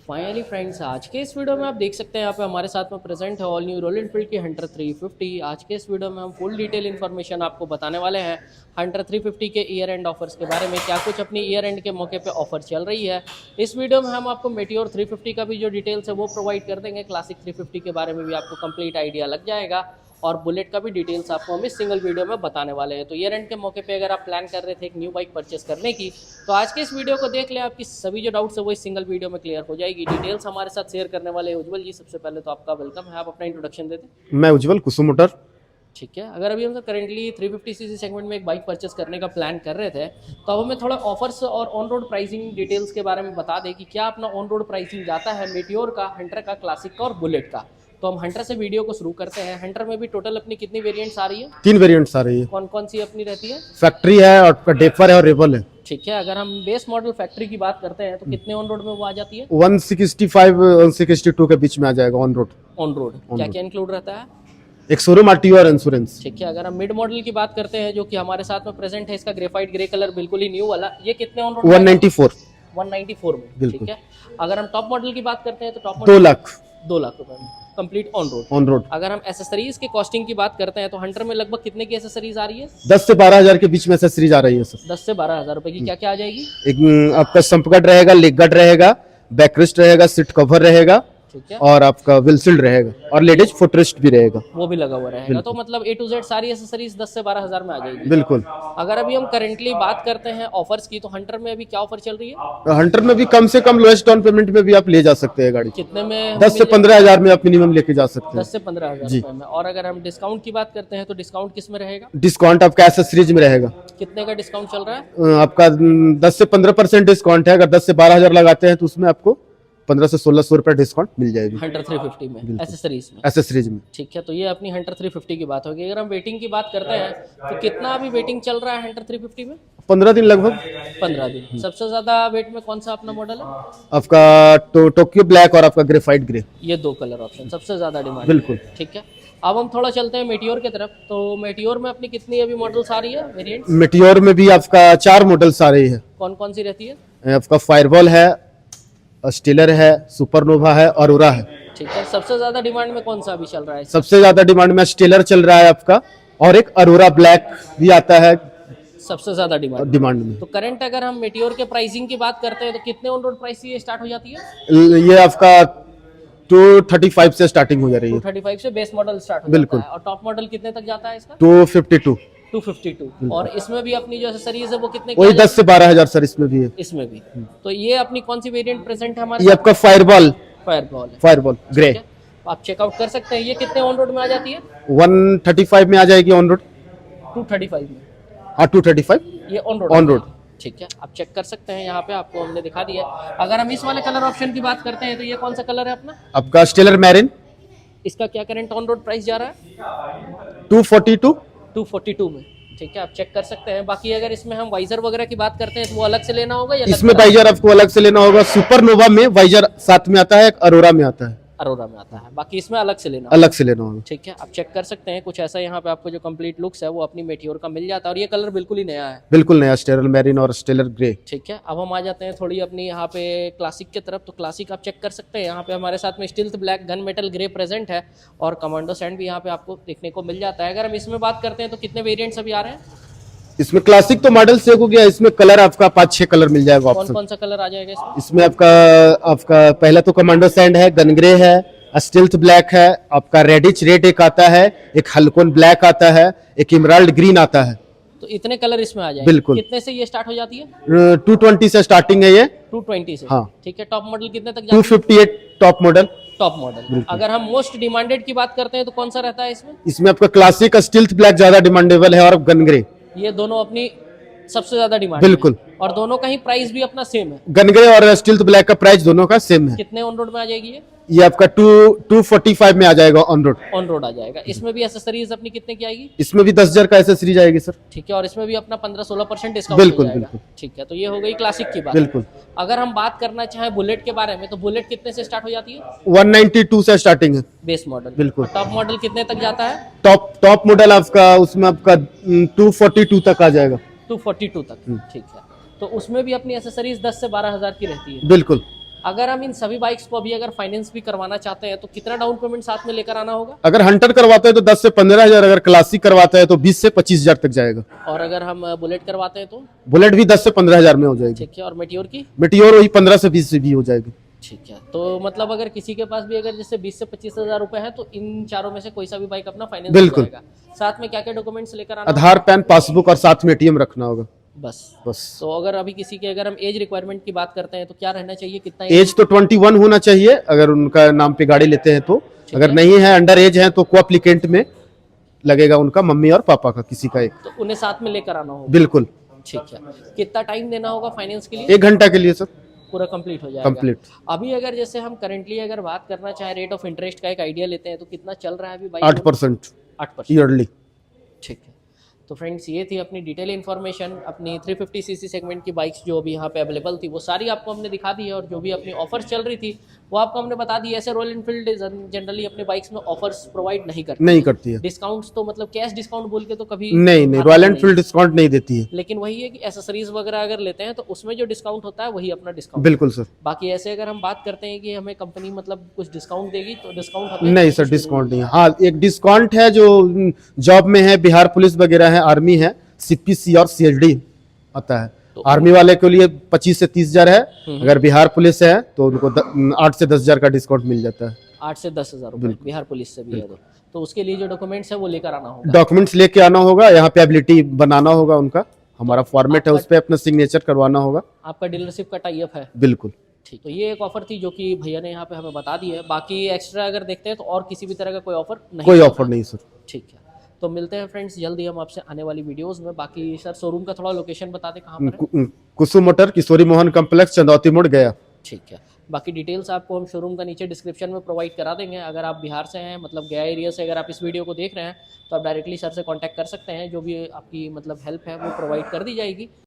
Finally friends, आज के इस वीडियो में आप देख सकते हैं यहाँ पे हमारे साथ में प्रेजेंट है ऑल न्यू रॉयल एनफील्ड की हंटर 350। आज के इस वीडियो में हम फुल डिटेल इन्फॉर्मेशन आपको बताने वाले हैं हंटर 350 के ईयर एंड ऑफर्स के बारे में, क्या कुछ अपनी ईयर एंड के मौके पे ऑफर चल रही है। इस वीडियो में हम आपको मेटियोर 350 का भी जो डिटेल्स है वो प्रोवाइड कर देंगे, क्लासिक 350 के बारे में भी आपको कंप्लीट आइडिया लग जाएगा और बुलेट का भी डिटेल्स आपको हम इस सिंगल वीडियो में बताने वाले हैं। तो ईयर एंड के मौके पे अगर आप प्लान कर रहे थे एक न्यू बाइक परचेस करने की, तो आज के इस वीडियो को देख लें, आपकी सभी जो डाउट्स है वो इस सिंगल वीडियो में क्लियर हो जाएगी। डिटेल्स हमारे साथ शेयर करने वाले हैं उज्जवल जी। सबसे पहले तो आपका वेलकम है, आप अपना इंट्रोडक्शन देते। मैं उज्जवल, कुसुम मोटर। ठीक है, अगर अभी हम करेंटली 350cc सेगमेंट में एक बाइक परचेस करने का प्लान कर रहे थे, तो अब हमें थोड़ा ऑफर्स और ऑन रोड प्राइसिंग डिटेल्स के बारे में बता दें कि क्या अपना ऑन रोड प्राइसिंग जाता है मेटियोर का, हंटर का, क्लासिक का और बुलेट का। तो हम हंटर से वीडियो को शुरू करते हैं। हंटर में भी टोटल अपनी कितनी वेरिएंट्स आ रही है? 3 वेरिएंट्स आ रही है। कौन कौन सी अपनी रहती है? फैक्ट्री है और डेफर है और रेबल है। ठीक है, अगर हम बेस मॉडल फैक्ट्री की बात करते हैं तो कितने ऑन रोड में वो आ जाती है? 165 162 के बीच में आ जाएगा ऑन रोड। ऑन रोड क्या क्या इंक्लूड रहता है? एक शोरूम आरटीओ और इंश्योरेंस। ठीक है, अगर हम मिड मॉडल की बात करते हैं जो कि हमारे साथ में प्रेजेंट है, इसका ग्रेफाइट ग्रे कलर बिल्कुल ही न्यू वाला, ये कितने ऑन रोड? 194 में। ठीक है, अगर हम टॉप मॉडल की बात करते हैं तो टॉप 2 लाख 2 लाख रुपए में complete on road. On road. अगर हम एसेसरीज की कॉस्टिंग की बात करते हैं तो हंटर में लगभग कितने की एसेसरीज आ रही है? 10 से 12 हजार के बीच में एसेसरीज आ रही है सर। 10 से 12 हजार रुपए की क्या क्या आ जाएगी? एक आपका संप गार्ड रहेगा, लेग गार्ड रहेगा, बैकरेस्ट रहेगा, सीट कवर रहेगा, ठीक है, और आपका विलशील्ड रहेगा और लेडीज फुटरेस्ट भी रहेगा, वो भी लगा हुआ रहेगा। तो मतलब ए टू जेड सारी एसेसरीज 10 से 12 हजार में आ जाएगी। बिल्कुल। अगर अभी हम करेंटली बात करते हैं ऑफर्स की, तो हंटर में अभी क्या ऑफर चल रही है? हंटर में भी कम से कम लोएस्ट डाउन पेमेंट में भी आप ले जा सकते हैं गाड़ी। कितने में? 10 से 15 हजार में आप मिनिमम लेके जा सकते हैं। 10 से 15 हजार रुपए में। और अगर हम डिस्काउंट की बात करते हैं तो डिस्काउंट किस में रहेगा? डिस्काउंट आपका एसेसरीज में रहेगा। कितने का डिस्काउंट चल रहा है? आपका 10 से 15% डिस्काउंट है। अगर 10 से 12 हजार लगाते हैं तो उसमें आपको 1500 से 1600 रुपए डिस्काउंट मिल जाएगी हंटर 350 में, एसेसरीज में। एसेसरीज में। ठीक है, तो ये अपनी हंटर 350 की बात होगी। अगर हम वेटिंग की बात करते हैं तो कितना अभी वेटिंग चल रहा है हंटर 350 में? 15 दिन लगभग। 15 दिन। सबसे ज्यादा वेट में कौन सा अपना मॉडल है? आपका टोक्यो ब्लैक और आपका ग्रेफाइट ग्रे, ये 2 कलर ऑप्शन सबसे ज्यादा डिमांड। बिल्कुल। ठीक है, अब हम थोड़ा चलते हैं मेटियोर की तरफ। तो मेटियोर में अपनी कितनी अभी मॉडल्स आ रही है, वेरिएंट्स? मेटियोर में भी आपका 4 मॉडल्स आ रही है। कौन कौन सी रहती है? आपका फायरबॉल है, स्टीलर है, सुपरनोवा है, अरोरा है। ठीक है, सबसे ज्यादा डिमांड में कौन सा अभी चल रहा है? सबसे ज्यादा डिमांड में स्टीलर चल रहा है आपका, और एक अरोरा ब्लैक भी आता है सबसे ज्यादा डिमांड में। तो करंट अगर हम मेटियोर के प्राइसिंग की बात करते हैं तो कितने ऑन रोड प्राइस से स्टार्ट हो जाती है? ये आपका 235 से स्टार्टिंग हो जा रही है। 235 से बेस मॉडल स्टार्ट हो बिल्कुल। जाता है। और टॉप मॉडल कितने तक जाता है इसका? 252। 252। और इसमें भी अपनी जो एसेसरीज है वो कितने की वही आ जाती 10 से 12 हजार सर इसमें भी है। है? इसमें भी। तो ये अपनी कौन सी वेरिएंट प्रेजेंट है हमारे? ये आपका फायरबॉल फायरबॉल ग्रे। आप चेकआउट कर सकते हैं। ये कितने ऑन रोड में आ जाती है? 135 में आ जाएगी ऑन रोड। 235 में। हाँ, 235 ये ऑन रोड। ठीक है, आप चेक कर सकते हैं, यहाँ पे आपको हमने दिखा दिया। अगर हम इस वाले कलर ऑप्शन की बात करते हैं तो ये कौन सा कलर है अपना? आपका स्टेलर मैरिन। इसका क्या करंट ऑन रोड प्राइस जा रहा है? 242 में। ठीक है, आप चेक कर सकते हैं। बाकी अगर इसमें हम वाइजर वगैरह की बात करते हैं तो वो अलग से लेना होगा या इसमें वाइजर आपको अलग से लेना होगा। सुपरनोवा में वाइजर साथ में आता है, अरोरा में आता है, अरोरा में आता है। बाकी इसमें अलग से लेना अलग से लेना होगा। ठीक है, आप चेक कर सकते हैं। कुछ ऐसा यहाँ पे आपको जो कंप्लीट लुक्स है वो अपनी मेटियोर का मिल जाता है। और ये कलर बिल्कुल ही नया है, बिल्कुल नया स्टेलर मैरिन और स्टेलर ग्रे। ठीक है, अब हम आ जाते हैं थोड़ी अपनी यहाँ पे क्लासिक की तरफ। तो क्लासिक आप चेक कर सकते हैं, यहाँ पे हमारे साथ में stealth black gun metal grey present है और कमांडो सैंड भी यहाँ पे आपको देखने को मिल जाता है। अगर हम इसमें बात करते हैं तो कितने वेरिएंट्स अभी आ रहे हैं? इसमें क्लासिक तो मॉडल से हो गया, इसमें कलर आपका 5-6 कलर मिल जाएगा कौन ऑप्शन। कौन सा कलर आ जाएगा इसमें? इसमें आपका पहला तो कमांडो सैंड है, गन ग्रे है, स्टील्थ ब्लैक है, आपका रेडिच रेड एक आता है, एक हल्कोन ब्लैक आता है, एक इमराल्ड ग्रीन आता है। तो इतने कलर इसमें आ जाएंगे। बिल्कुल। कितने से ये स्टार्ट हो जाती है? 220 से स्टार्टिंग है ये। 220 से। हाँ। ठीक है, टॉप मॉडल कितने तक जाती है? 258 टॉप मॉडल। Top model. अगर हम मोस्ट डिमांडेड की बात करते हैं तो कौन सा रहता है इसमें? इसमें आपका क्लासिक स्टील्थ ब्लैक ज्यादा डिमांडेबल है और गन ग्रे। ये दोनों अपनी सबसे ज्यादा डिमांड। बिल्कुल। और दोनों का ही प्राइस भी अपना सेम है। गन ग्रे और स्टील्थ ब्लैक का प्राइस दोनों का सेम है। कितने ऑन रोड में आ जाएगी ये आपका 245 में आ जाएगा ऑन रोड। ऑन रोड आ जाएगा। इसमें भी एसेसरीज अपनी कितने की आएगी? इसमें भी 10 हजार का एसेसरीज आएगी सर। ठीक है, और इसमें भी अपना 15-16% डिस्काउंट बिल्कुल, मिल जाएगा। बिल्कुल। ठीक है, तो ये हो गई क्लासिक की बात। बिल्कुल। अगर हम बात करना चाहें बुलेट के बारे में तो बुलेट कितने से स्टार्ट हो जाती है? 192 से स्टार्टिंग है बेस मॉडल। बिल्कुल। टॉप मॉडल कितने तक जाता है? टॉप मॉडल आपका उसमें आपका 242 तक आ जाएगा। 242 तक। ठीक है, तो उसमें भी अपनी एसेसरीज 10 से 12 हजार की रहती है। बिल्कुल। अगर हम इन सभी बाइक्स को अभी अगर फाइनेंस भी करवाना चाहते हैं तो कितना डाउन पेमेंट साथ में लेकर आना होगा? अगर हंटर करवाते हैं तो 10 से 15 हजार, अगर क्लासिक करवाता है तो 20 से 25 हजार तक जाएगा। और अगर हम बुलेट करवाते हैं तो? बुलेट भी 10 से 15 हजार में हो जाएगी। ठीक है। और मेटियोर की? मेटियोर वही 15 से 20 से भी हो जाएगी। ठीक है। तो मतलब अगर किसी के पास भी अगर जैसे 20 से 25 हजार रुपए है तो इन चारों में से कोई सा भी बाइक अपना फाइनेंस हो बिल्कुल। जाएगा। साथ में क्या क्या डॉक्यूमेंट्स लेकर आना? आधार, पैन, पासबुक और साथ में एटीएम रखना होगा बस। बस। तो अगर अभी किसी के अगर हम एज रिक्वायरमेंट की बात करते हैं तो क्या रहना चाहिए, कितना एज तो 21 होना चाहिए अगर उनका नाम पे गाड़ी लेते हैं तो। अगर नहीं है, अंडर एज है, तो को एप्लीकेंट में लगेगा उनका मम्मी और पापा का किसी का एक। तो उन्हें साथ में लेकर आना होगा? बिल्कुल। ठीक है। कितना टाइम देना होगा फाइनेंस के लिए? 1 घंटा के लिए सर पूरा कंप्लीट हो जाएगा? कंप्लीट। अभी अगर जैसे हम करंटली अगर बात करना चाहे रेट ऑफ इंटरेस्ट का एक आइडिया लेते हैं तो कितना चल रहा है अभी बाइक? 8% 8%। ईयरली। ठीक है। तो फ्रेंड्स ये थी अपनी डिटेल इन्फॉर्मेशन अपनी 350 सीसी सेगमेंट की बाइक्स जो अभी यहाँ पे अवेलेबल थी वो सारी आपको हमने दिखा दी है, और जो भी अपनी ऑफर्स चल रही थी वो आपको हमने बता दी। ऐसे रॉयल एनफील्ड जनरली अपने बाइक्स में ऑफर्स प्रोवाइड नहीं करती है। डिस्काउंट्स तो मतलब कैश डिस्काउंट बोल के तो कभी नहीं, रॉयल एनफील्ड डिस्काउंट नहीं देती है। लेकिन वही है कि एसेसरीज वगैरह अगर लेते हैं तो उसमें जो डिस्काउंट होता है वही अपना डिस्काउंट। बिल्कुल सर। बाकी ऐसे अगर हम बात करते हैं कि हमें कंपनी मतलब कुछ डिस्काउंट देगी तो डिस्काउंट नहीं सर, डिस्काउंट नहीं है। हाँ, एक डिस्काउंट है जो जॉब में है, बिहार पुलिस वगैरह है, आर्मी है, सीपीसी और सीएचडी आता है। तो आर्मी वाले के लिए 25 से 30 हजार है, अगर बिहार पुलिस है तो उनको 8 से 10 हजार का डिस्काउंट मिल जाता है। 8 से 10 हजार रुपए बिहार पुलिस से भी है तो उसके लिए जो डॉक्यूमेंट्स है वो लेकर आना होगा। डॉक्यूमेंट्स लेके आना होगा, यहाँ पे एबिलिटी बनाना होगा उनका, हमारा फॉर्मेट है उस पर अपना सिग्नेचर करवाना होगा। आपका डीलरशिप का टाई अप है? बिल्कुल। ठीक। तो ये एक ऑफर थी जो कि भैया ने यहाँ पे हमें बता दी है। बाकी एक्स्ट्रा अगर देखते हैं तो और किसी भी तरह का कोई ऑफर नहीं? कोई ऑफर नहीं सर। ठीक है। तो मिलते हैं फ्रेंड्स जल्दी हम आपसे आने वाली वीडियोस में। बाकी सर शोरूम का थोड़ा लोकेशन बता दें कहाँ पर है? कुसुम मोटर, किशोरी मोहन कॉम्प्लेक्स, चंदौती मोड़, गया। ठीक है। बाकी डिटेल्स आपको हम शोरूम का नीचे डिस्क्रिप्शन में प्रोवाइड करा देंगे। अगर आप बिहार से हैं मतलब गया एरिया से अगर आप इस वीडियो को देख रहे हैं तो आप डायरेक्टली सर से कांटेक्ट कर सकते हैं, जो भी आपकी मतलब हेल्प है वो प्रोवाइड कर दी जाएगी।